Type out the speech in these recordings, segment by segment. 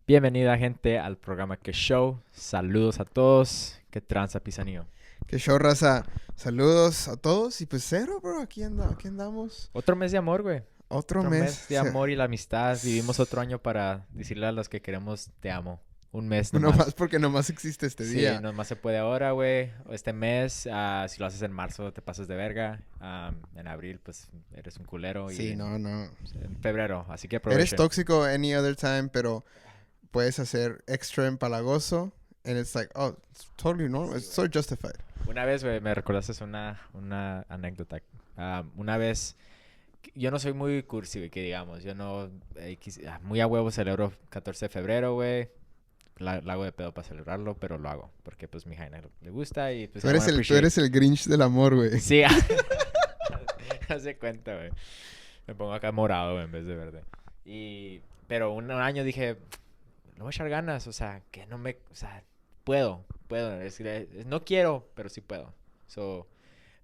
Bienvenida, gente, al programa Que Show. Saludos a todos. ¿Qué tranza, Pisanillo? Qué show, raza. Saludos a todos. Y pues cero, bro. Aquí andamos. Otro mes de amor, güey. Otro Otro mes. mes de amor y la amistad. Vivimos otro año para decirle a los que queremos te amo. Un mes Nomás nomás. porque nomás existe este Sí, día. nomás se puede ahora, güey. O este mes. Si lo haces en marzo, te pasas de verga. En abril, pues, eres un culero. Y Sí, no. en febrero. Así que Eres aprovechen. tóxico any other time, pero puedes hacer extra empalagoso. And it's like, oh, it's totally normal. Sí, It's so justified. Una vez, güey, me recordaste una anécdota. Una vez, yo no soy muy cursi, güey, que digamos. Yo no, muy a huevo celebro 14 de febrero, güey. La hago de pedo para celebrarlo, pero lo hago. Porque, pues, mi Jaina le gusta y, pues, Tú I eres wanna tú appreciate. eres el Grinch del amor, güey. Sí, hace cuenta, güey. Me pongo acá morado, güey, en vez de verde. Pero un año dije, le voy a echar ganas, o sea, que no me, o sea, puedo. No quiero, pero sí puedo. So,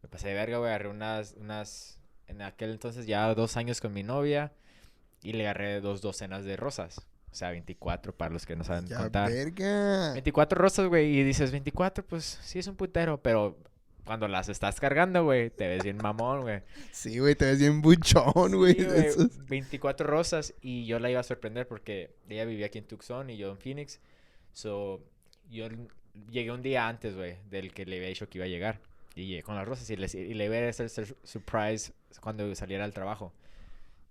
me pasé de verga, güey, agarré en aquel entonces ya 2 años con mi novia y le agarré 2 docenas de rosas. O sea, 24 para los que no saben Ya, contar. verga. 24 rosas, güey, y dices 24, pues sí es un putero, pero cuando las estás cargando, güey, te ves bien mamón, güey. Sí, güey, te ves bien buchón, güey. Sí, de güey, esos. 24 rosas y yo la iba a sorprender porque ella vivía aquí en Tucson y yo en Phoenix. So, yo llegué un día antes, güey, del que le había dicho que iba a llegar. Y llegué con las rosas y le iba a hacer surprise cuando saliera al trabajo.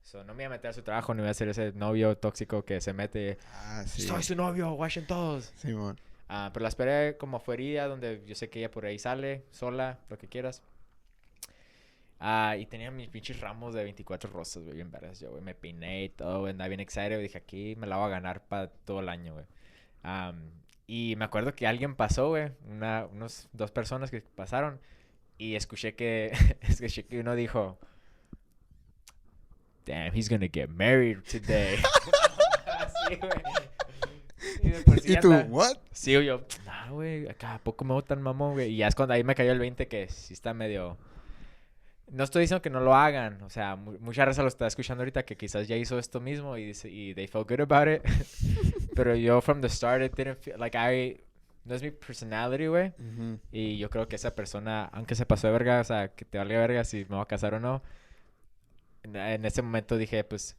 So, no me iba a meter a su trabajo, no iba a ser ese novio tóxico que se mete. Ah, sí. Soy su novio, watchen todos. Simón. Pero la esperé como afuera, donde yo sé que ella por ahí sale, sola, lo que quieras. Y tenía mis pinches ramos de 24 rosas, güey, bien vergas. Yo, güey, me peiné y todo, güey, andaba bien excited. Dije, aquí me la voy a ganar para todo el año, güey. Y me acuerdo que alguien pasó, güey, unos dos personas que pasaron. Y escuché que uno dijo, damn, he's gonna get married today. Así, güey. Y de por sí ¿Y ya tú, está. what? Sí, yo, no, güey, acá, ¿a poco me veo tan mamón, güey? Y ya es cuando ahí me cayó el 20 que sí está medio... No estoy diciendo que no lo hagan, o sea, mucha raza lo está escuchando ahorita que quizás ya hizo esto mismo y they felt good about it. Pero yo, from the start, it didn't feel like no es mi personality, güey. Ujú. Y yo creo que esa persona, aunque se pasó de verga, o sea, que te valga verga si me voy a casar o no. En ese momento dije, pues,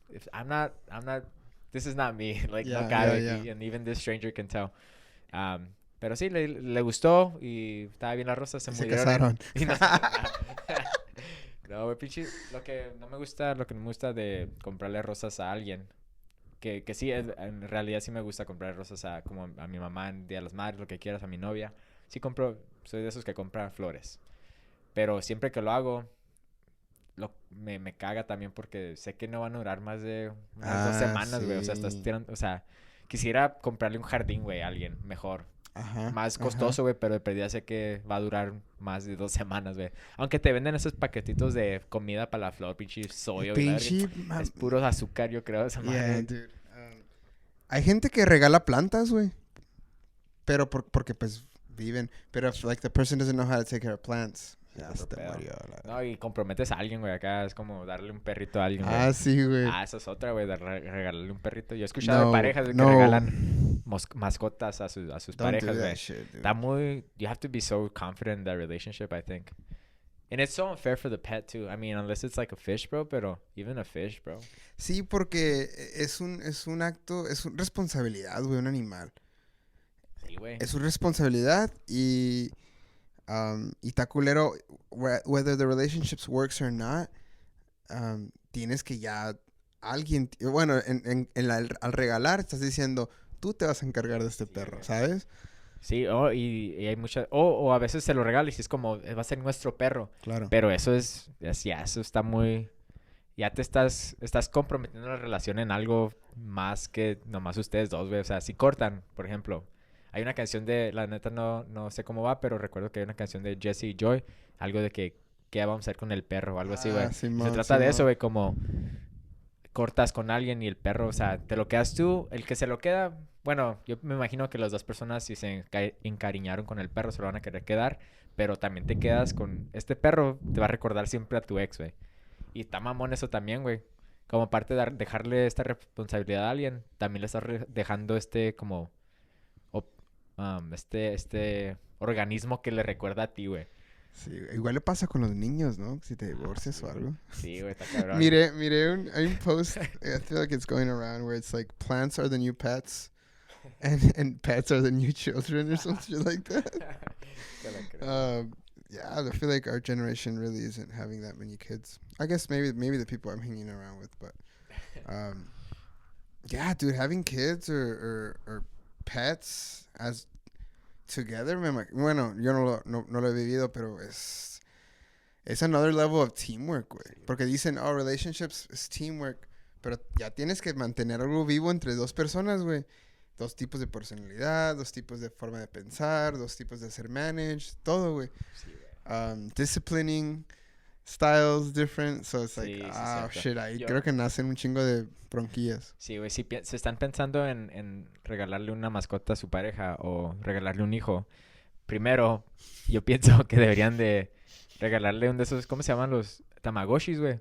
this is not me. Like, no Yeah, cabe yeah, aquí, yeah. and even this stranger can tell. Pero sí, le gustó y estaba bien las rosas, se Se murieron. casaron. Y no, no, güey, pinche, lo que no me gusta de comprarle rosas a alguien, que sí, en realidad sí me gusta comprarle rosas como a mi mamá en Día de las Madres, lo que quieras, a mi novia. Sí soy de esos que compran flores. Pero siempre que lo hago, me caga también porque sé que no van a durar más de unas 2 semanas, güey. O sea, estás Sí. tirando, o sea, quisiera comprarle un jardín, güey, a alguien mejor. Ajá. Más ajá. costoso, güey, pero de perdida sé que va a durar más de 2 semanas, güey. Aunque te venden esos paquetitos de comida para la flor, pinche soyo y la verga. Pinche. Es puro azúcar, yo creo, esa Yeah, madre. dude. Hay gente que regala plantas, güey. Pero porque pues viven. Pero if like the person doesn't know how to take care of plants. Ya Otro se te pedo. murió. No, y comprometes a alguien, güey, acá es como darle un perrito a alguien, güey. Ah, sí, güey. Esa es otra, güey, de regalarle un perrito. Yo he escuchado de No, parejas güey, que no. regalan mascotas a sus Don't do parejas, that güey. shit, dude. Está muy... You have to be so confident in that relationship, I think. And it's so unfair for the pet, too. I mean, unless it's like a fish, bro, pero even a fish, bro. Sí, porque es un acto, es una responsabilidad, güey, un animal. Sí, güey. Es una responsabilidad y está culero, whether the relationships works or not, tienes que ya alguien, bueno, al regalar estás diciendo, tú te vas a encargar de este Sí, perro, güey. ¿sabes? Sí, y hay muchas... O a veces se lo regalas y es como, va a ser nuestro perro. Claro. Pero eso ya, eso está muy... Ya te estás comprometiendo la relación en algo más que nomás ustedes dos, güey. O sea, si cortan, por ejemplo. Hay una canción la neta no sé cómo va, pero recuerdo que hay una canción de Jesse y Joy. Algo de que, ¿qué vamos a hacer con el perro? O algo así, güey. Y se Simón, trata de eso, Simón. güey, como cortas con alguien y el perro, o sea, te lo quedas tú. El que se lo queda, bueno, yo me imagino que las dos personas si se encariñaron con el perro se lo van a querer quedar. Pero también te quedas con... Este perro te va a recordar siempre a tu ex, güey. Y está mamón eso también, güey. como parte de dejarle esta responsabilidad a alguien, también le estás dejando como, op- este organismo que le recuerda a ti, güey. Sí, igual le pasa con los niños, ¿no? Si te Ah, divorcias sí, o güey. algo. Sí, güey, está cabrón. Hay un post, I feel like it's going around where it's like plants are the new pets and pets are the new children or something like that. Te la creo. Yeah, I feel like our generation really isn't having that many kids. I guess maybe the people I'm hanging around with, but um, yeah, dude, having kids or pets as together, bueno, yo no lo he vivido, pero es another level of teamwork, güey. Porque dicen, oh, relationships is teamwork, pero ya tienes que mantener algo vivo entre dos personas, güey. Dos tipos de personalidad, dos tipos de forma de pensar, dos tipos de ser managed, todo, güey. Sí, güey. Disciplining styles different, so it's like, Sí, sí, cierto. shit, ahí Yo, creo que nacen un chingo de bronquillas. sí, güey, si se están pensando en regalarle una mascota a su pareja o regalarle un hijo, primero, yo pienso que deberían de regalarle un de esos, ¿cómo se llaman los tamagotchis, güey?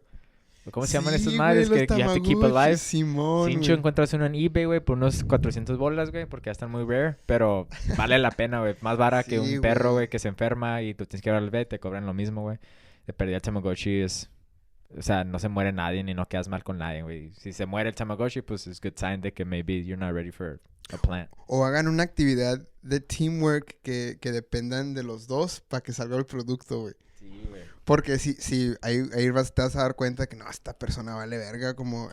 ¿O ¿Cómo se llaman esas Sí, güey, madres los que you have to keep tamagotchis, alive? Simón, Sincho, güey. encuentras uno en eBay, güey, por unos 400 bolas, güey, porque ya están muy rare, pero vale la pena, güey. Más vara que Sí, un perro, güey. güey, que se enferma y tú tienes que ir al vet, te cobran lo mismo, güey. De pérdida el Tamagotchi es... O sea, no se muere nadie ni no quedas mal con nadie, güey. Si se muere el Tamagotchi, pues es good sign de que maybe you're not ready for a plant. O hagan una actividad de teamwork que dependan de los dos para que salga el producto, güey. Sí, güey. Porque si ahí te vas a dar cuenta que no, esta persona vale verga, como...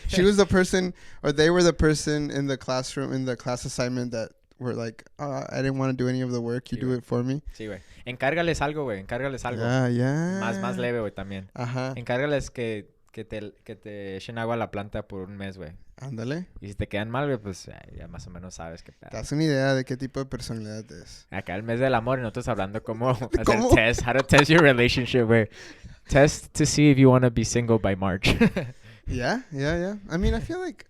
she was the person, or they were the person in the classroom, in the class assignment that were like, I didn't want to do any of the work, you Sí, do güey. it for me. Sí, güey. Encárgales algo, güey. Encárgales algo. Ya. Más leve, güey, también. Ajá, Encárgales que te echen agua a la planta por un mes, güey. ándale. Y si te quedan mal, güey, pues ya más o menos sabes qué Te pedo. das una idea de qué tipo de personalidad es. Acá el mes del amor y nosotros hablando cómo hacer ¿Cómo? how to test your relationship, güey. Test to see if you want to be single by March. Yeah. I mean, I feel like,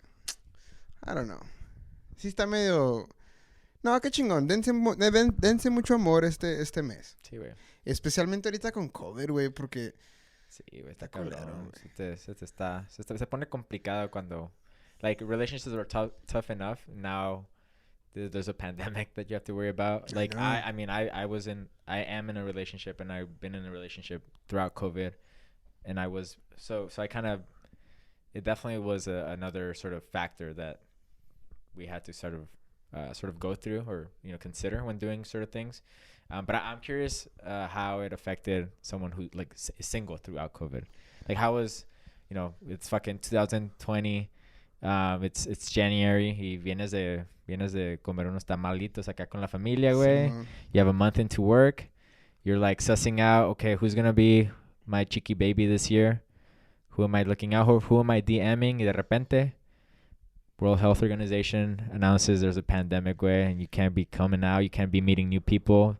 I don't know. Sí está medio... No, qué chingón. Dense mucho amor este mes. Sí, güey. Especialmente ahorita con COVID, güey, porque... Sí, güey, está Está culero, cabrón. güey. Se pone complicado cuando... Like, relationships were tough enough. Now, there's a pandemic that you have to worry about. Like, I mean, I am in a relationship, and I've been in a relationship throughout COVID. And I was... So I kind of... It definitely was another sort of factor that we had to sort of go through or, consider when doing sort of things. But I'm curious how it affected someone who like is single throughout COVID. Like how was, it's fucking 2020. It's January. Y vienes de comer unos tamalitos acá con la familia, güey. Simón. You have a month into work. You're like sussing out, okay, who's gonna be my cheeky baby this year? Who am I looking out for? Who am I DMing? Y de repente, World Health Organization announces there's a pandemic, güey, and you can't be coming out. You can't be meeting new people.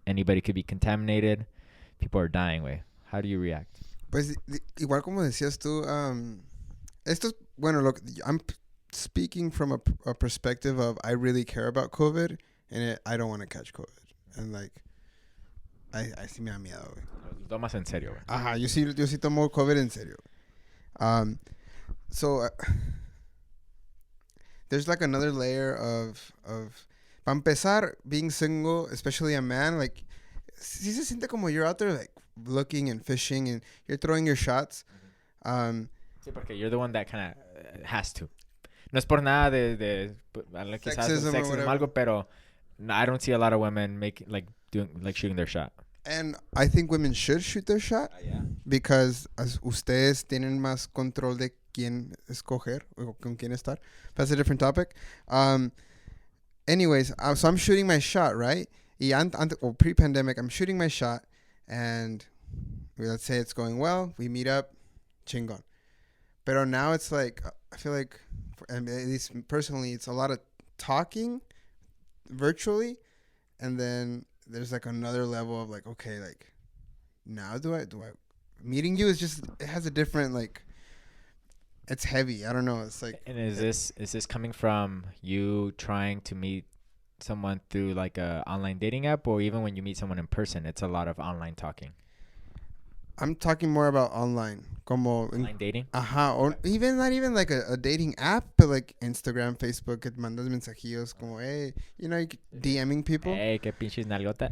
Anybody could be contaminated. People are dying, güey. How do you react? Pues igual como decías tú, esto es, bueno, I'm speaking from a perspective of I really care about COVID and I don't want to catch COVID. And like, I sí me da miedo, güey. Lo tomas en serio, güey. Ajá, yo sí tomo COVID en serio. So, there's like another layer of para empezar, being single, especially a man, like, sí se siente como you're out there, like, looking and fishing and you're throwing your shots. Sí, porque you're the one that kind of has to. No es por nada de quizás sexism o algo, pero I don't see a lot of women shooting their shot. And I think women should shoot their shot because ustedes tienen más control de quién escoger o con quién estar. That's a different topic. Anyways, so I'm shooting my shot, right? Y pre-pandemic, I'm shooting my shot, and let's say it's going well. We meet up, chingon. Pero now it's like, I feel like, at least personally, it's a lot of talking virtually, and then there's like another level of like, okay, like, now do I meeting you is just, it has a different, like, it's heavy. I don't know. It's like. And is this coming from you trying to meet someone through like a online dating app, or even when you meet someone in person, it's a lot of online talking? I'm talking more about online. Como Online dating? or even not even like a dating app, but like Instagram, Facebook, que te mandas mensajillos como, hey, DMing people. Hey, qué pinches nalgota.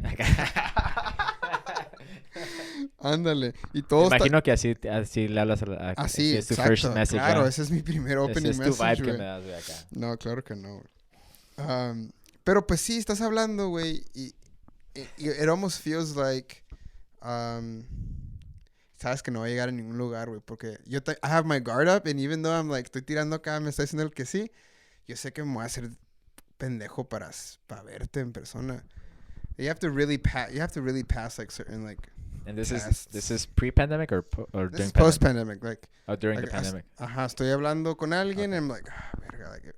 Ándale. Y Me todo imagino que así le hablas así, es tu first exacto. message, Claro, ¿verdad? ese es mi primer Ese opening es tu message, vibe que güey. me das, güey, acá. No, claro que no, güey. Pero pues sí, estás hablando, güey, y it almost feels like sabes que no va a llegar a ningún lugar, güey, porque I have my guard up, and even though I'm like, estoy tirando acá, me está diciendo el que sí, yo sé que me voy a hacer pendejo para verte en persona. You have to really pass like certain like And tests. this is pre-pandemic or This is during pandemic? post-pandemic, like. Oh, during Like, the pandemic. Ajá, estoy hablando con alguien, Okay. and I'm like, verga, like,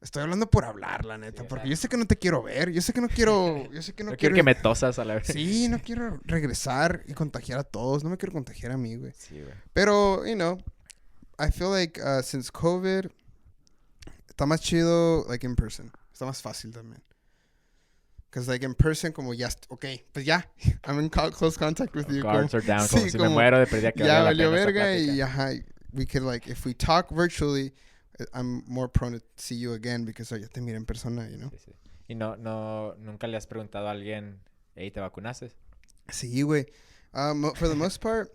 estoy hablando por hablar, la neta, Sí, porque yo sé que no te quiero ver, yo sé que no quiero, No quiero que me tosas a la vez. Sí, no quiero regresar y contagiar a todos, no me quiero contagiar a mí, güey. Sí, güey. Pero, I feel like since COVID, está más chido, like, in person. Está más fácil también. Because, like, in person, como ya, pues ya, I'm in close contact with you. Guards are down, como sí, si me muero de perdida que ya valía valió la pena verga esta y plática. ajá, we could, like, if we talk virtually, I'm more prone to see you again because ya te miré en persona, you know? Sí, sí. Y nunca le has preguntado a alguien, hey, ¿te vacunaste? Sí, güey. For the most part,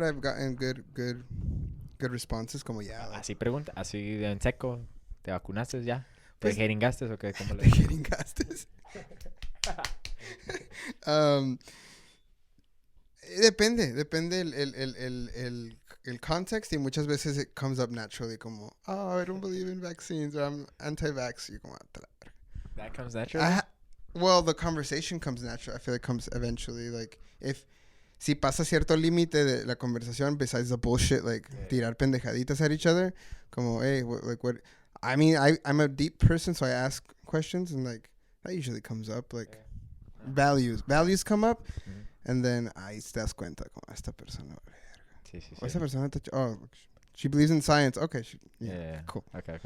I've gotten good responses, como ya. Like, Así pregunta, así en seco, ¿te vacunaste ya? ¿Te Pues- jeringaste o qué? ¿Cómo le ¿Te jeringaste? Depende el context y muchas veces it comes up naturally como, oh, I don't believe in vaccines or I'm anti-vax. Y como, That comes naturally? well, the conversation comes natural. I feel it comes eventually. Like, si pasa cierto límite de la conversación, besides the bullshit, like, tirar pendejaditas at each other, como, hey, what? I mean, I'm a deep person, so I ask questions, and, like, that usually comes up, like, values come up, and then ahí te das cuenta, como, esta persona, Sí, sí, esta sí. persona, she believes in science, okay, Yeah. cool. Okay.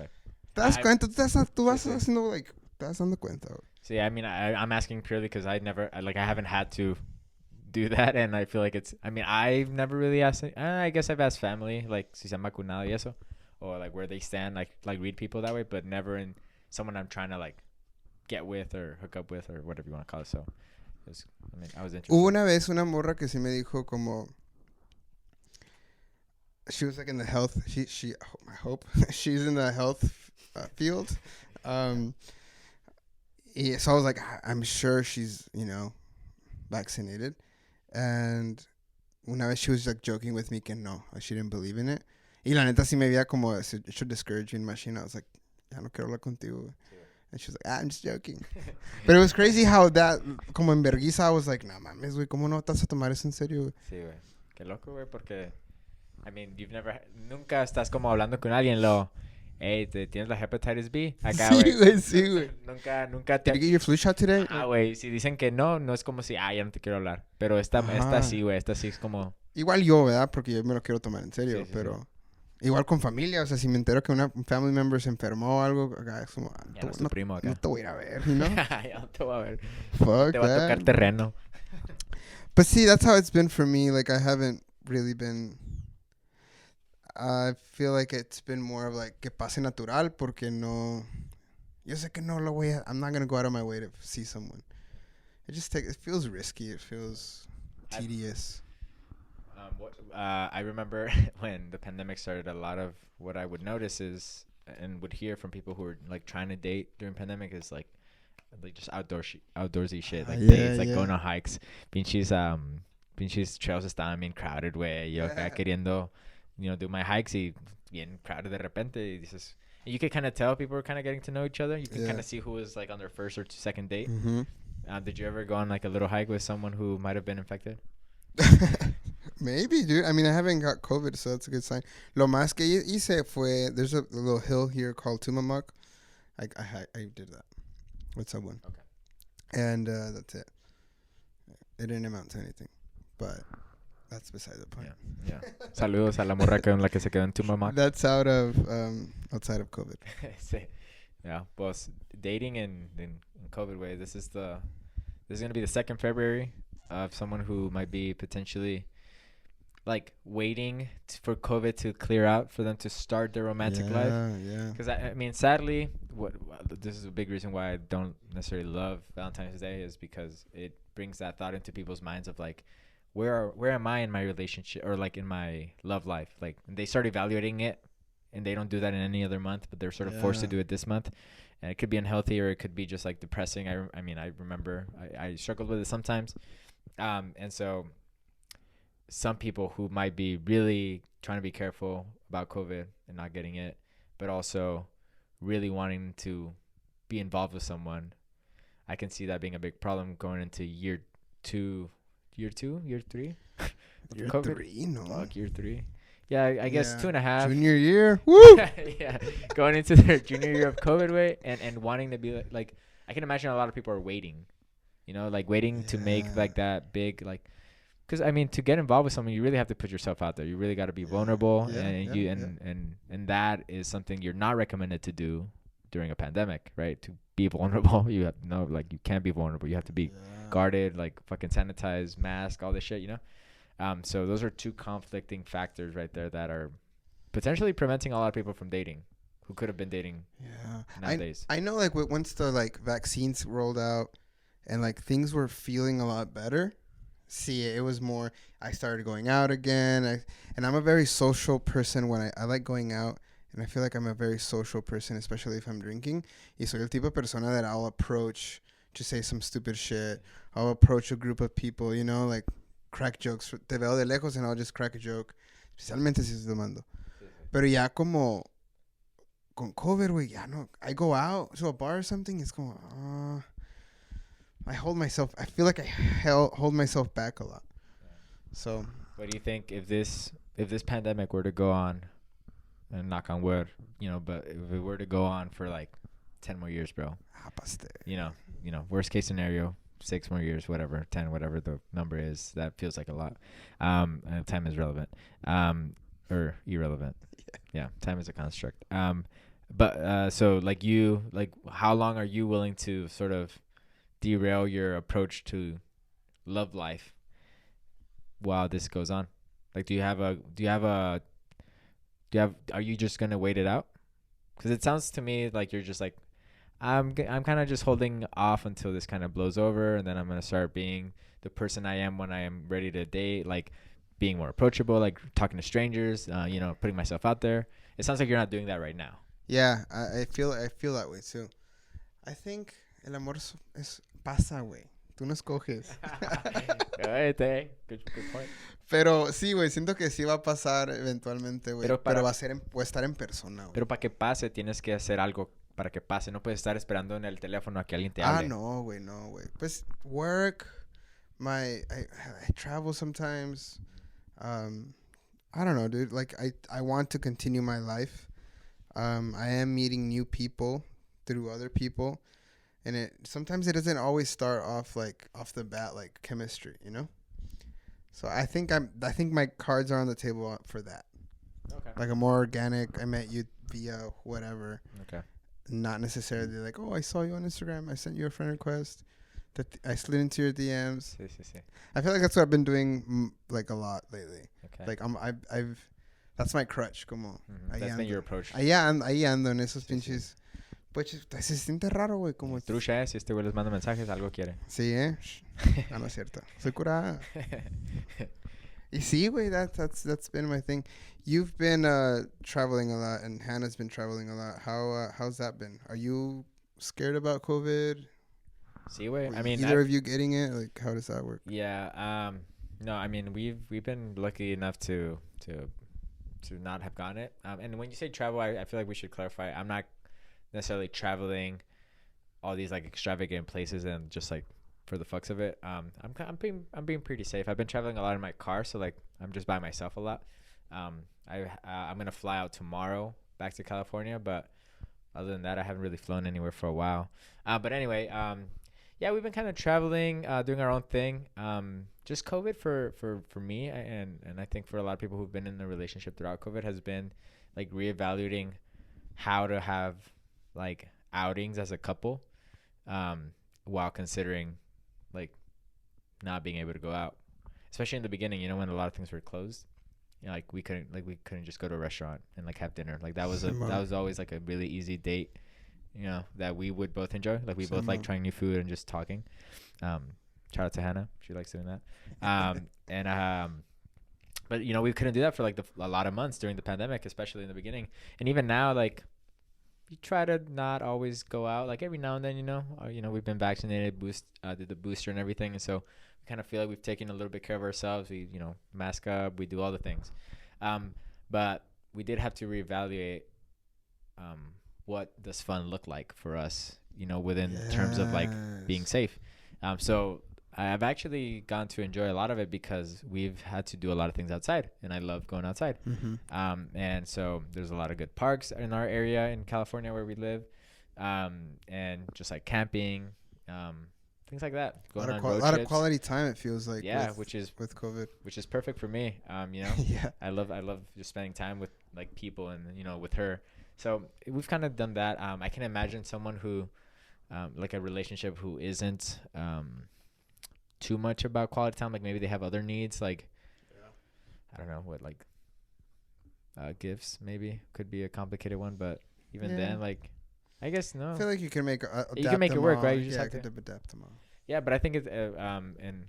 Te das cuenta, tú vas sí. haciendo, like, te das dando cuenta, güey. See, I mean, I'm asking purely because I haven't had to do that, and I feel like I've never really asked. I guess I've asked family, like, si se han vacunado y eso, or like where they stand, like read people that way, but never in someone I'm trying to like get with or hook up with or whatever you want to call it. So, I was interested. Hubo una vez una morra que sí me dijo como, she was like in the health, she I hope she's in the health field, so I was like, I'm sure she's vaccinated, and una vez she was like joking with me que no, she didn't believe in it, y la neta sí me veía como it should discourage you in machine. I was like, ya no quiero hablar contigo. And she was like, I'm just joking. But it was crazy how that, como en vergüenza, I was like, nah mames, güey, ¿cómo no vas a tomar eso en serio, güey? Sí, güey. Qué loco, güey, porque, nunca estás como hablando con alguien, hey, ¿tienes la hepatitis B? Acá, güey. Sí, güey. Nunca Did you get your flu shot today? güey, si dicen que no es como si, ya no te quiero hablar. Pero esta sí, güey, esta sí es como... Igual yo, ¿verdad? Porque yo me lo quiero tomar en serio, Sí, pero... sí. Igual con familia, o sea, si me entero que un family member se enfermó o algo, acá es como, Ya no es tu primo acá. no te voy a ir a ver, you know? Ya no te voy a ver. Fuck Te va a tocar terreno. But see, that's how it's been for me. Like, I haven't really been... I feel like it's been more of like, que pase natural, porque no... Yo sé que no lo voy a... I'm not going to go out of my way to see someone. It feels risky. It feels tedious. I remember when the pandemic started, a lot of what I would notice is, and would hear from people who were like trying to date during pandemic, is like just outdoorsy shit, like dates, like going on hikes. Pinches trails estaban bien crowded, güey. Yo acá queriendo, do my hikes y bien crowded de repente. Y dices, you could kind of tell people were kind of getting to know each other. You can kind of see who was like on their first or second date. Mm-hmm. Did you ever go on like a little hike with someone who might have been infected? Maybe, dude. I mean, I haven't got COVID, so that's a good sign. Lo más que hice fue, there's a little hill here called Tumamoc. I did that with someone. Okay. And that's it. It didn't amount to anything, but that's beside the point. Yeah. Saludos a la morra con la que se quedó en Tumamoc. That's outside of COVID. Sí. Yeah, pues dating in COVID way. This is going to be the 2nd February of someone who might be potentially like waiting for COVID to clear out for them to start their romantic life. Yeah. Because I mean, sadly, this is a big reason why I don't necessarily love Valentine's Day is because it brings that thought into people's minds of like, where am I in my relationship or like in my love life? Like they start evaluating it, and they don't do that in any other month, but they're sort of forced to do it this month, and it could be unhealthy or it could be just like depressing. I mean, I remember I struggled with it sometimes, and so some people who might be really trying to be careful about COVID and not getting it, but also really wanting to be involved with someone, I can see that being a big problem going into year three. Year COVID? 3, no. Fuck, year 3. Yeah, I guess 2.5. Junior year. Woo! Yeah, going into their junior year of COVID way and wanting to be like I can imagine a lot of people are waiting, like waiting to make like that big like. Because I mean, to get involved with someone, you really have to put yourself out there. You really got to be vulnerable, and that is something you're not recommended to do during a pandemic, right? To be vulnerable, you have like you can't be vulnerable. You have to be guarded, like fucking sanitize, mask, all this shit, So those are two conflicting factors right there that are potentially preventing a lot of people from dating, who could have been dating. Nowadays, I know like once the like vaccines rolled out, and like things were feeling a lot better. See, it was more, I started going out again. And I'm a very social person when I like going out. And I feel like I'm a very social person, especially if I'm drinking. Y soy el tipo de persona that I'll approach to say some stupid shit. I'll approach a group of people, like crack jokes. Te veo de lejos and I'll just crack a joke. Especialmente si estoy tomando. Pero ya como con COVID, güey, ya no. I go out to a bar or something, it's como, I feel like I hold myself back a lot. So, what do you think if this pandemic were to go on, and knock on wood, but if it were to go on for like 10 more years, bro? Worst case scenario, 6 more years, whatever, 10, whatever the number is, that feels like a lot. And time is relevant, or irrelevant. Yeah, time is a construct. But so like how long are you willing to sort of derail your approach to love life while this goes on? Like, are you just gonna wait it out? Because it sounds to me like you're just like, I'm kind of just holding off until this kind of blows over, and then I'm gonna start being the person I am when I am ready to date, like being more approachable, like talking to strangers, putting myself out there. It sounds like you're not doing that right now. Yeah, I feel that way too. I think el amor pasa, güey. Tú no escoges. Good point. Pero sí, güey, siento que sí va a pasar eventualmente, güey. Pero va a ser puede estar en persona, güey. Pero para que pase tienes que hacer algo para que pase. No puedes estar esperando en el teléfono a que alguien te hable. No, güey. Pues work, I travel sometimes. I don't know, dude. Like I want to continue my life. I am meeting new people through other people. And sometimes it doesn't always start off like off the bat like chemistry, So I think my cards are on the table for that. Okay. Like a more organic. I met you via whatever. Okay. Not necessarily like, I saw you on Instagram. I sent you a friend request. That I slid into your DMs. Sí. I feel like that's what I've been doing like a lot lately. Okay. Like I've that's my crutch. Como. Mm-hmm. That's been your approach. Ahí ando en esos pinches. Pues se siente raro, güey, como... Trucha si este güey les manda mensajes, algo quiere. Sí, no es cierto. Soy curada. Y sí, güey, that's been my thing. You've been traveling a lot, and Hannah's been traveling a lot. How's that been? Are you scared about COVID? Sí, güey. I mean... Either of you getting it? Like, how does that work? Yeah, no, I mean, we've been lucky enough to not have gotten it. And when you say travel, I feel like we should clarify. I'm not necessarily traveling all these like extravagant places and just like for the fucks of it. I'm being pretty safe. I've been traveling a lot in my car, so like I'm just by myself a lot. I'm gonna fly out tomorrow back to California, but other than that, I haven't really flown anywhere for a while. But anyway, yeah, we've been kind of traveling, doing our own thing. Just COVID for me and I think for a lot of people who've been in a relationship throughout COVID has been like reevaluating how to have like outings as a couple, while considering like not being able to go out, especially in the beginning, when a lot of things were closed. you know, like we couldn't just go to a restaurant and like have dinner. Like that was always like a really easy date, you know, that we would both enjoy. Like we both like trying new food and just talking. Shout out to Hannah, she likes doing that. But you know, we couldn't do that for like a lot of months during the pandemic, especially in the beginning. And even now, like you try to not always go out. Like every now and then, you know, we've been vaccinated, did the booster and everything, and so we kind of feel like we've taken a little bit care of ourselves. We, you know, mask up, we do all the things, but we did have to reevaluate what does fun look like for us, you know, within terms of like being safe. So I've actually gone to enjoy a lot of it because we've had to do a lot of things outside, and I love going outside. And so there's a lot of good parks in our area in California where we live, and just like camping, things like that. A lot of quality time, it feels like. Yeah, which is with COVID, which is perfect for me. You know, yeah, I love just spending time with like people and, you know, with her. So we've kind of done that. I can imagine someone who, like a relationship who isn't too much about quality time, like maybe they have other needs, like I don't know what, like gifts maybe could be a complicated one, but even then, like I guess no, I feel like you can make it work, right? You just have to adapt them all. Yeah, but I think it's and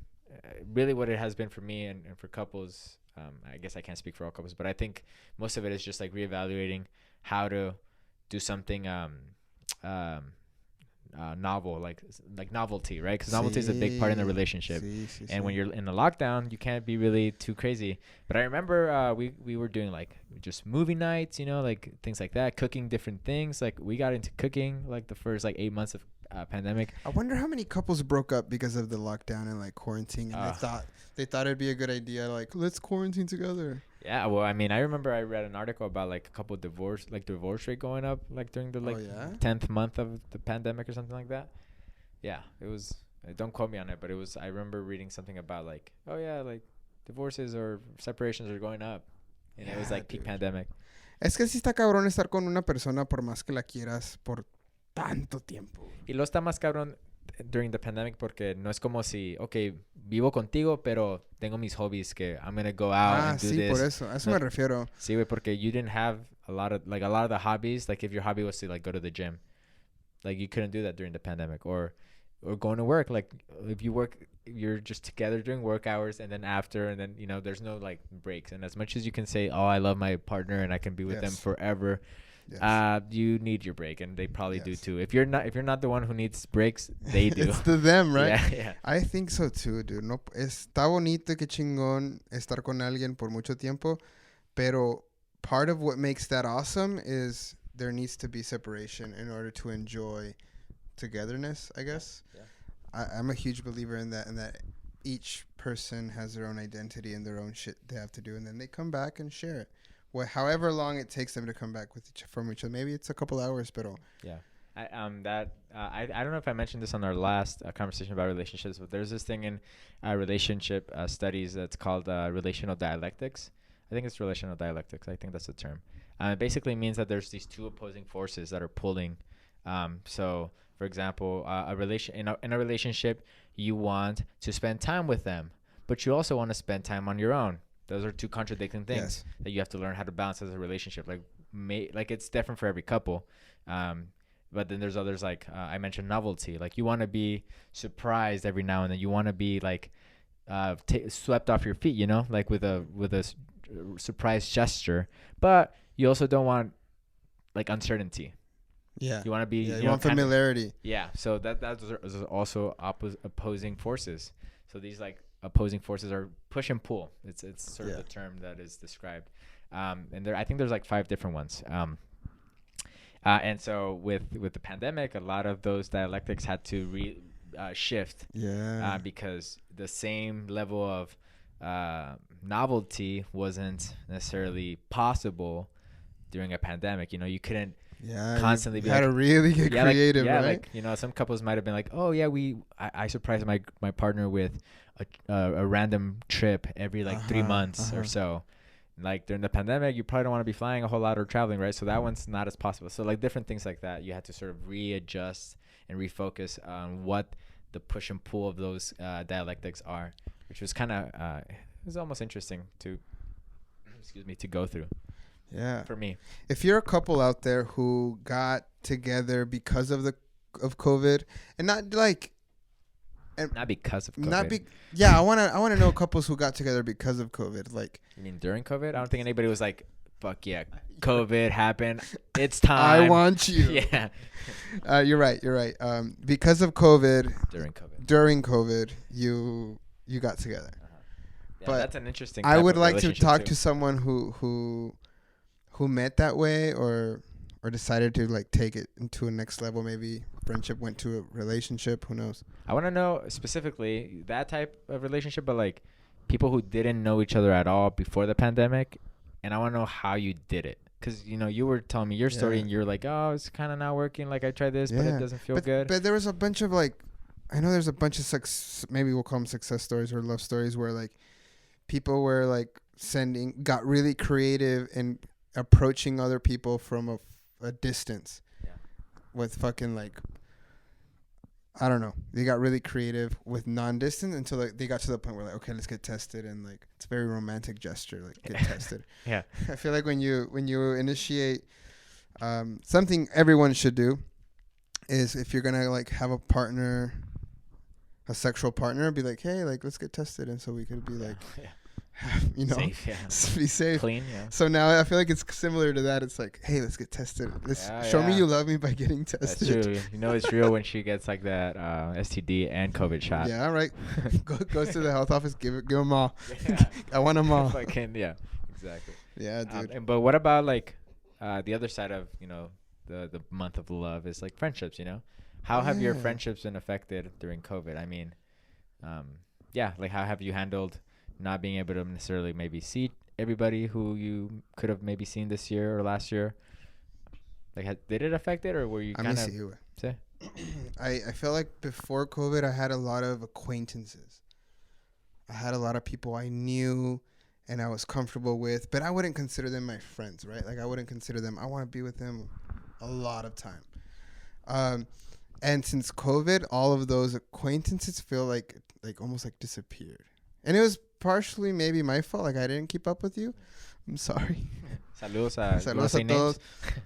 really what it has been for me and for couples, I guess I can't speak for all couples, but I think most of it is just like reevaluating how to do something novel, like novelty, right? Because novelty is a big part in the relationship. And when you're in a lockdown, you can't be really too crazy. But I remember we were doing like just movie nights, you know, like things like that, cooking different things. Like we got into cooking like the first like 8 months of pandemic. I wonder how many couples broke up because of the lockdown and like quarantine, and they thought it'd be a good idea, like let's quarantine together. Yeah, well, I mean, I remember I read an article about like a couple divorce rate going up like during the 10th month of the pandemic or something like that. Yeah, it was. Don't quote me on it, but it was. I remember reading something about like, oh yeah, like divorces or separations are going up, and it was like peak pandemic. Es que sí está cabrón estar con una persona por más que la quieras por tanto tiempo. Y lo está más cabrón during the pandemic porque no es como si, okay, vivo contigo, pero tengo mis hobbies que I'm gonna go out and do this. Por eso. A eso me refiero. Sí, güey, porque you didn't have a lot of the hobbies. Like if your hobby was to like go to the gym, like you couldn't do that during the pandemic, or going to work. Like if you work, you're just together during work hours, and then after, and then, you know, there's no like breaks. And as much as you can say, oh, I love my partner and I can be with them forever, you need your break, and they probably do too. If you're not the one who needs breaks, they do. It's to them, right? Yeah. I think so too, dude. No, está bonito, que chingón estar con alguien por mucho tiempo, pero part of what makes that awesome is there needs to be separation in order to enjoy togetherness, I guess. I'm a huge believer in that each person has their own identity and their own shit they have to do, and then they come back and share it. However long it takes them to come back from each other. Maybe it's a couple hours, pero I don't know if I mentioned this on our last conversation about relationships, but there's this thing in relationship studies that's called relational dialectics. I think it's relational dialectics. I think that's the term. It basically means that there's these two opposing forces that are pulling. So, for example, in a relationship, you want to spend time with them, but you also want to spend time on your own. Those are two contradicting things that you have to learn how to balance as a relationship. Like it's different for every couple. But then there's others, like I mentioned novelty. Like you want to be surprised every now and then. You want to be like swept off your feet, you know, like with a surprise gesture. But you also don't want like uncertainty. Yeah. You want to be. You want familiarity. So that's also opposing forces. So these like opposing forces are push and pull. It's sort of the term that is described. And I think there's like 5 different ones. And so with the pandemic, a lot of those dialectics had to shift. Because the same level of novelty wasn't necessarily possible during a pandemic. You know, you couldn't constantly be had to really get creative, right? Like, you know, some couples might have been like, oh yeah, I surprised my partner with a random trip every like 3 months or so. Like during the pandemic, you probably don't want to be flying a whole lot or traveling, right? So that one's not as possible. So like different things like that, you had to sort of readjust and refocus on what the push and pull of those dialectics are, which was kind of it was almost interesting to excuse me, to go through. Yeah. For me. If you're a couple out there who got together because of COVID, and not like, and Not because of COVID. I wanna know couples who got together because of COVID. Like, You mean during COVID? I don't think anybody was like, fuck yeah, COVID happened. It's time. I want you. Yeah. You're right. Because of COVID. During COVID, you got together. Yeah, but that's an interesting. I would like to talk too. to someone who met that way or decided to like take it into a next level. Maybe friendship went to a relationship. Who knows? I want to know specifically that type of relationship, but like people who didn't know each other at all before the pandemic, and I want to know how you did it. Because, you were telling me your story, and you're like, oh, it's kind of not working. Like, I tried this, but it doesn't feel good. But there was a bunch of, like, I know there's a bunch of, maybe we'll call them success stories or love stories where, like, people were, like, got really creative in approaching other people from a distance. Yeah. With fucking, like, I don't know. They got really creative with non-distance until like, they got to the point where like, okay, let's get tested, and like it's a very romantic gesture, like get tested. Yeah. I feel like when you initiate something everyone should do is if you're gonna like have a partner, a sexual partner, be like, hey, like let's get tested, and so we could be like, safe, be safe, clean. Yeah. So now I feel like it's similar to that. It's like, hey, let's get tested. Let's show me you love me by getting tested. That's true. It's real when she gets like that STD and COVID shot. Yeah, right. Goes to the health office, give them all. Yeah. I want them all. Yeah, exactly. Yeah, dude. But what about like the other side of the month of love is like friendships. How have your friendships been affected during COVID? I mean, like how have you handled not being able to necessarily maybe see everybody who you could have maybe seen this year or last year? Like, did it affect it, or were you kind of... Say? I feel like before COVID, I had a lot of acquaintances. I had a lot of people I knew and I was comfortable with, but I wouldn't consider them my friends, right? Like, I wouldn't consider them... I want to be with them a lot of time. And since COVID, all of those acquaintances feel like almost like disappeared. And it was partially maybe my fault. Like, I didn't keep up with you. I'm sorry. Saludos a todos.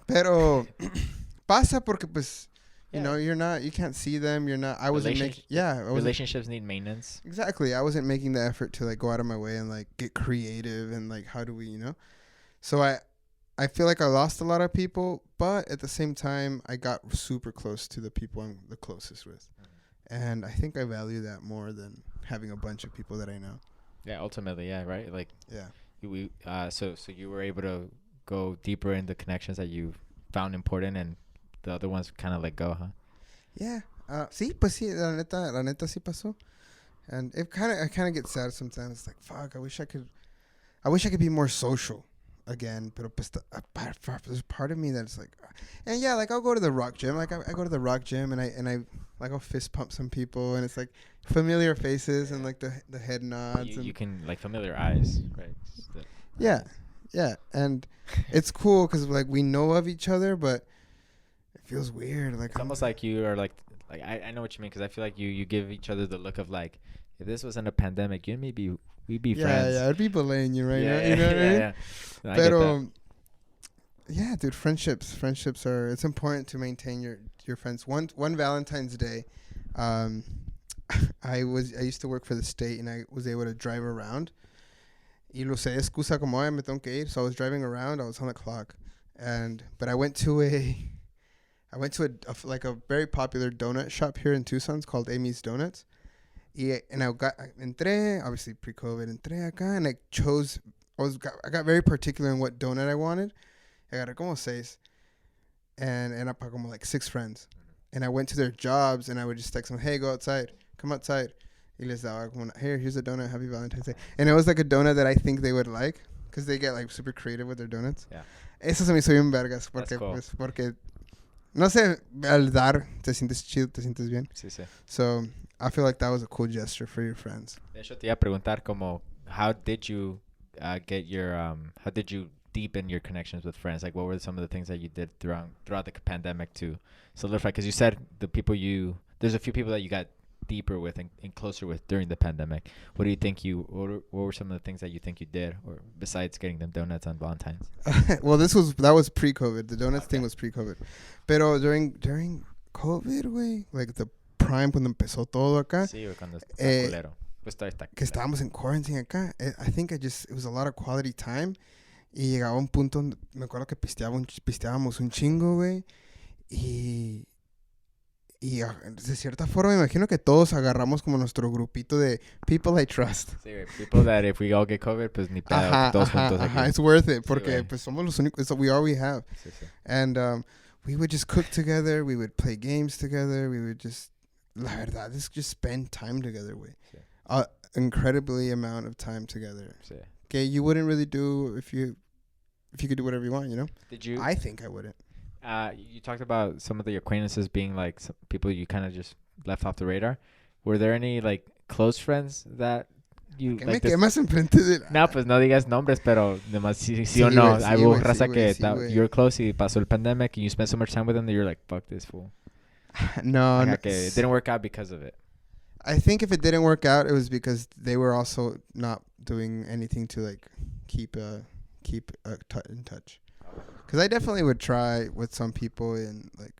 Pero pasa porque pues, you can't see them. I wasn't making, relationships need maintenance. Exactly. I wasn't making the effort to like go out of my way and like get creative and like, how do we, So I feel like I lost a lot of people, but at the same time, I got super close to the people I'm the closest with. And I think I value that more than having a bunch of people that I know. Yeah, ultimately, yeah, right? Like, yeah. So you were able to go deeper in the connections that you found important, and the other ones kind of let go, huh? Yeah. Sí, pues sí, la neta sí pasó. And I kind of get sad sometimes. It's like, fuck, I wish I could be more social again, pero pues there's part of me that's like, and yeah, like I'll go to the rock gym. Like I go to the rock gym and I like I'll fist pump some people, and it's like familiar faces and like the head nods. You can like familiar eyes, right? Yeah, and it's cool because like we know of each other, but it feels weird. Like it's almost like you are like I know what you mean, because I feel like you give each other the look of like, if this wasn't a pandemic, you and me we'd be friends. Yeah, I'd be belaying you right now. You know what I mean? Yeah. No, But yeah, dude, friendships are. It's important to maintain your friends. One Valentine's Day, I used to work for the state, and I was able to drive around. Y lo sé, excusa como me tengo que ir. So I was driving around. I was on the clock, but I went to a like a very popular donut shop here in Tucson. It's called Amy's Donuts. And I entré, obviously pre-COVID, entré acá, and I got very particular in what donut I wanted. I got como 6, and I para como like 6 friends. And I went to their jobs, and I would just text them, hey, go outside, come outside. Y les daba como, here's a donut, happy Valentine's Day. And it was like a donut that I think they would like, because they get like super creative with their donuts. Yeah. Eso se me hizo bien vergas, porque, cool. pues, porque, no sé, al dar, te sientes chido, te sientes bien. Sí. So I feel like that was a cool gesture for your friends. De hecho, te iba a preguntar como, how did you get your, how did you deepen your connections with friends? Like, what were some of the things that you did throughout the pandemic to solidify? Because you said there's a few people that you got deeper with and closer with during the pandemic? What do you think what were some of the things that you think you did, or besides getting them donuts on Valentine's? Well, that was pre-COVID. The donuts Okay. thing was pre-COVID. Pero during COVID, güey, like the prime cuando empezó todo acá, Sí, güey, cuando está eh, culero. Pues todavía está que culero. estábamos en quarantine acá, I think it was a lot of quality time. Y llegaba un punto donde me acuerdo que pisteábamos un chingo, güey. Y de cierta forma me imagino que todos agarramos como nuestro grupito de people I trust. Sí, güey. People that if we all get COVID, pues ni pedo. Todos juntos aquí. It's worth it. Sí, Porque güey. pues somos los únicos, we all we have. Sí, sí. And we would just cook together. We would play games together. We would just, la verdad, just spend time together, güey. Sí. Incredibly amount of time together. Sí. Okay, you wouldn't really do if you could do whatever you want, you know? Did you? I think I wouldn't. You talked about some of the acquaintances being like some people you kind of just left off the radar. Were there any like close friends that you ¿Qué like me quemas enfrente de la... No, pues no digas nombres, pero nomás sí Sí, o no. güey, Hay sí, güey, raza sí, que güey, sí, güey. you're close y pasó el pandemic and you spent so much time with them that you're like, fuck this fool. No, no. Like, it didn't work out because of it. I think if it didn't work out, it was because they were also not doing anything to like keep in touch. Because I definitely would try with some people and like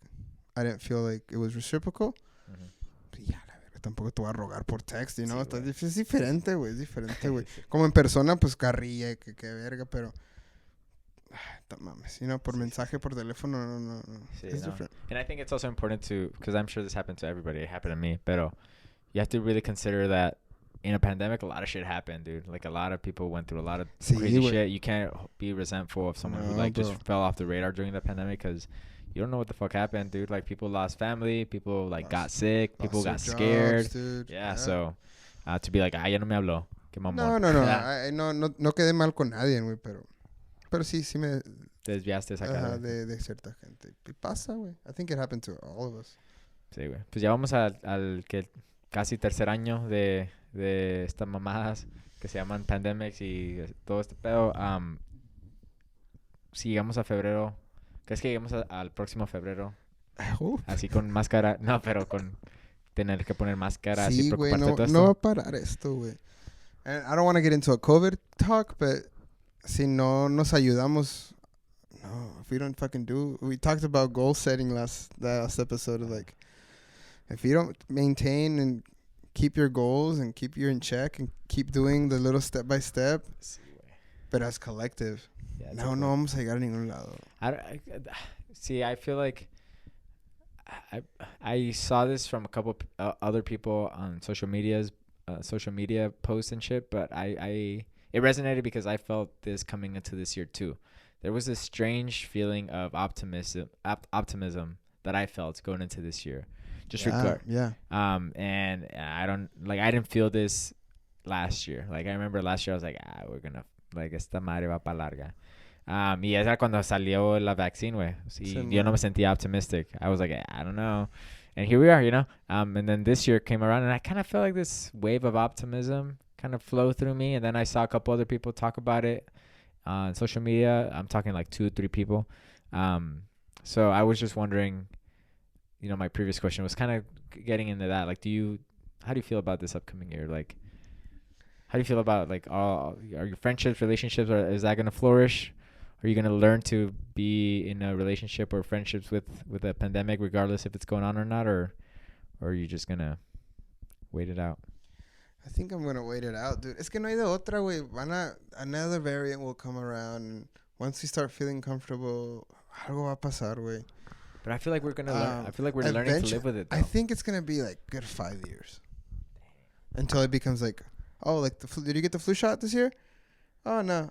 I didn't feel like it was reciprocal. Mhm. Pero ya, la verga, tampoco te voy a rogar por text, you know? Sí, güey. Es diferente, güey, es diferente, güey. Como en persona, pues carrilla, que verga, pero... No mames, you know, por mensaje, por teléfono, no. Sí, It's no. different. And I think it's also important to, because I'm sure this happened to everybody. It happened to me, pero you have to really consider that in a pandemic, a lot of shit happened, dude. Like, a lot of people went through a lot of crazy güey. shit. You can't be resentful of someone who, No, like, bro. just fell off the radar during the pandemic because you don't know what the fuck happened, dude. Like, people lost family. People, like, got sick. People got Lost their scared. jobs, dude. Yeah, so to be like, ya no me habló. Qué mamón. No quedé mal con nadie, güey, pero sí me... Te desviaste esa Ajá, cara. de cierta gente. Y pasa, güey. I think it happened to all of us. Sí, güey. Pues ya vamos al que casi tercer año de estas mamadas que se llaman pandemics y todo este pedo. Si llegamos a febrero, ¿crees que lleguemos al próximo febrero? Así con máscara. No, pero con tener que poner máscara. Sí, así güey, preocuparte todo esto. no va a parar esto, güey. And I don't want to get into a COVID talk, but si no nos ayudamos... No, if we don't fucking do... We talked about goal setting last episode. Of like, if you don't maintain and keep your goals and keep you in check and keep doing the little step by step, Sí, güey. but as collective, Yeah, no vamos a llegar a ningún lado. See, I feel like I saw this from a couple other people on social media posts and shit, but it resonated because I felt this coming into this year too. There was this strange feeling of optimism that I felt going into this year. Yeah. And I didn't feel this last year. Like, I remember last year I was like, we're gonna, like, esta madre va pa larga. Y era cuando salió la vaccine, güey. Sí, yo no me sentía optimistic. I was like, I don't know. And here we are, you know. And then this year came around, and I kind of felt like this wave of optimism kind of flow through me. And then I saw a couple other people talk about it on social media. I'm talking like 2-3 people. So I was just wondering, you know, my previous question was kind of getting into that. Like, how do you feel about this upcoming year? Like, how do you feel about, like, are your friendships, relationships, or is that going to flourish? Are you going to learn to be in a relationship or friendships with a pandemic, regardless if it's going on or not, or are you just going to wait it out? I think I'm going to wait it out, dude. Es que no hay de otra, güey. Another variant will come around. And once we start feeling comfortable, algo va a pasar, güey. But I feel like we're going to learn. I feel like we're learning to live with it, though. I think it's going to be like good 5 years. Until it becomes like, oh, like, did you get the flu shot this year? Oh, no.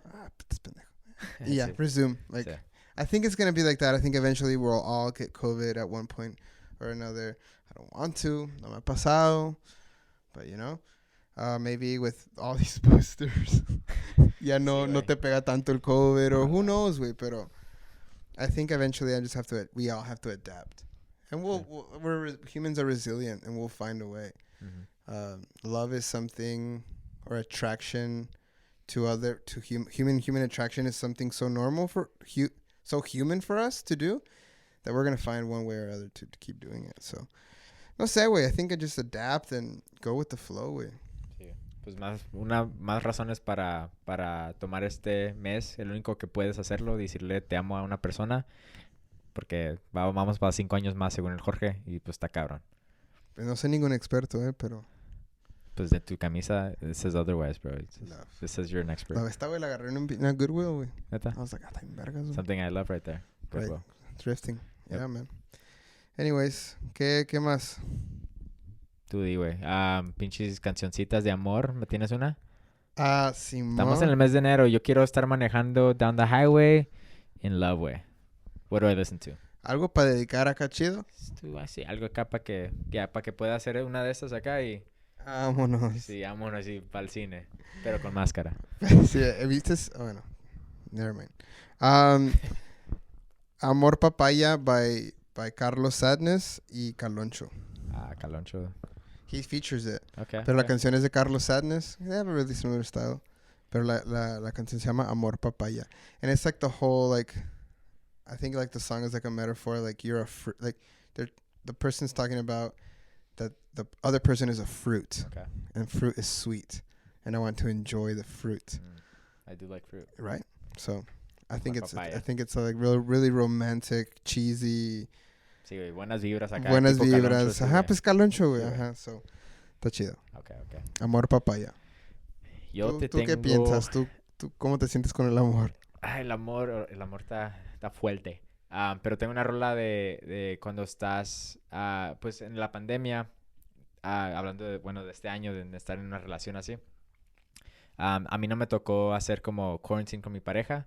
Yeah, resume. Like, Sí. I think it's going to be like that. I think eventually we'll all get COVID at one point or another. I don't want to. No me ha pasado. But, you know, maybe with all these boosters, ya no te pega tanto el COVID, or who knows, güey. Pero I think eventually we all have to adapt. And humans are resilient, and we'll find a way. Mm-hmm. Love is something, or attraction to human attraction is something so normal so human for us to do, that we're going to find one way or other to keep doing it. So No sé, güey. I think I just adapt and go with the flow, güey. Sí. Pues más razones para tomar este mes. El único que puedes hacerlo, decirle te amo a una persona. Porque vamos para 5 años más según el Jorge. Y pues está cabrón. Pues no soy ningún experto, pero... Pues de tu camisa, it says otherwise, bro. Love. It says you're an expert. La esta, güey, la agarré en una Goodwill, güey. ¿Neta? I was like, está en vergas, güey. Something I love right there. Good Right. will. Drifting. Yep. Yeah, man. Anyways, ¿qué más? Tú di, güey. Pinches cancioncitas de amor. ¿Me tienes una? Simón. Estamos en el mes de enero. Yo quiero estar manejando down the highway in love, güey. What do I listen to? ¿Algo para dedicar acá chido? Tú, así, algo acá para que pueda hacer una de estas acá y... Vámonos. Sí, vámonos así para el cine. Pero con máscara. Sí, ¿viste? Bueno, never mind. Amor Papaya by Carlos Sadness y Caloncho. Caloncho. He features it. Okay. Pero la canción es de Carlos Sadness. They have a really similar style. Pero la canción se llama Amor Papaya. And it's like the whole, like... I think, like, the song is like a metaphor. Like, you're a fruit. Like, the person's talking about that the other person is a fruit. Okay. And fruit is sweet. And I want to enjoy the fruit. I do like fruit. Right? So, I think it's papaya. like really romantic, cheesy. Sí, güey. Buenas vibras acá. Buenas tipo vibras. Caloncho, sí, Ajá, güey. pues Caloncho, güey. Sí, güey. Ajá, so. Está chido. Okay. Amor Papaya. Yo te ¿Tú tengo... qué piensas? ¿Tú cómo te sientes con el amor? El amor está fuerte. Pero tengo una rola de cuando estás, pues en la pandemia, hablando de este año, de estar en una relación así. A mí no me tocó hacer como quarantine con mi pareja,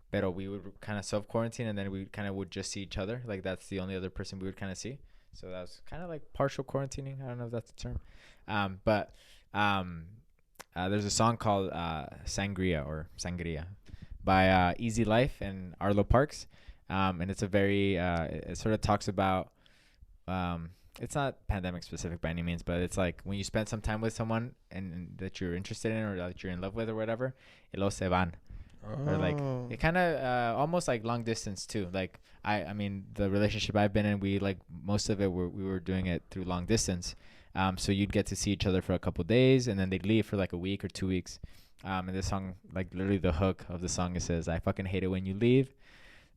pero we would kind of self-quarantine and then we kind of would just see each other. Like that's the only other person we would kind of see. So that was kind of like partial quarantining. I don't know if that's the term. But there's a song called Sangria by Easy Life and Arlo Parks. And it's a very, it sort of talks about, it's not pandemic specific by any means, but it's like when you spend some time with someone and that you're interested in or that you're in love with or whatever, y luego se van. Oh. Or like, it kind of, almost like long distance too. Like, I mean, the relationship I've been in, we like, most of it, we were doing it through long distance. So you'd get to see each other for a couple days and then they'd leave for like a week or 2 weeks. And this song, like literally the hook of the song, it says, I fucking hate it when you leave.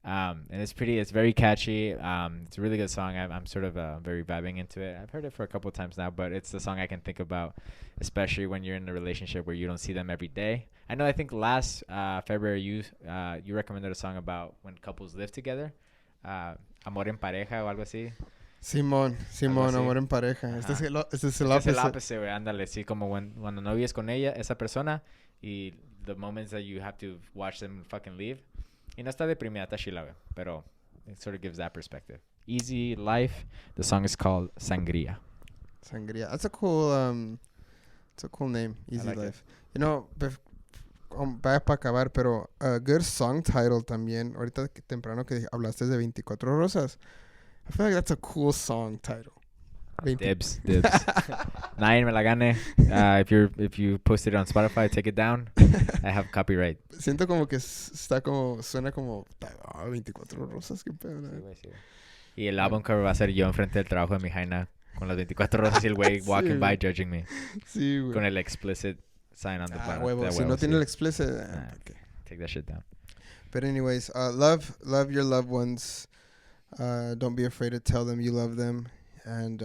And it's very catchy. It's a really good song. I'm sort of very vibing into it. I've heard it for a couple of times now, but it's the song I can think about, especially when you're in a relationship where you don't see them every day. I think last February you recommended a song about when couples live together. Amor en pareja o algo así. Simón, amor en pareja. Este es el opposite, güey. Ándale, sí, como cuando no vives con esa persona, y the moments that you have to watch them fucking leave. Y no está deprimida, está chila, güey. Pero it sort of gives that perspective. Easy Life. The song is called Sangria. That's a cool name. Easy like Life. You know, vaya para acabar, pero a good song title también. Ahorita temprano que hablaste de 24 Rosas. I feel like that's a cool song title. Dibs. Nadie me la gane. If you post it on Spotify, take it down. I have copyright. Siento como que suena como 24 rosas, qué pedo. Sí. Y el album cover va a ser yo enfrente del trabajo de mi jaina con las 24 rosas y el güey walking by judging me. Sí, güey. Con el explicit sign on the bottom. Huevo. Si no tiene el explicit, okay. Take that shit down. But anyways, love your loved ones. Don't be afraid to tell them you love them. And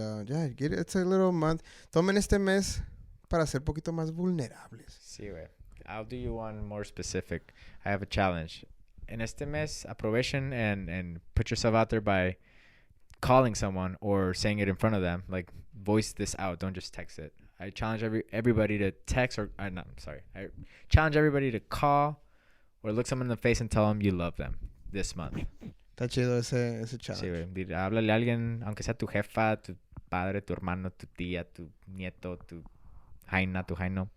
get it. It's a little month. Tomen este mes para ser un poquito más vulnerables. Sí, güey. I'll do you one more specific. I have a challenge. En este mes, aprovechen and put yourself out there by calling someone or saying it in front of them. Like, voice this out. Don't just text it. I challenge everybody to text I challenge everybody to call or look someone in the face and tell them you love them this month. Está chido ese challenge. Sí, güey. Háblale a alguien, aunque sea tu jefa, tu padre, tu hermano, tu tía, tu nieto, tu jaino.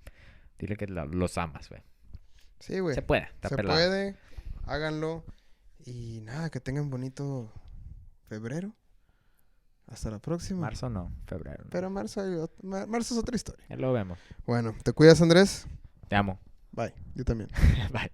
Dile que los amas, güey. Sí, güey. Se puede. Se puede. Háganlo. Y nada, que tengan bonito febrero. Hasta la próxima. Marzo no, febrero. No. Pero marzo es otra historia. Ya lo vemos. Bueno, ¿te cuidas, Andrés? Te amo. Bye. Yo también. Bye.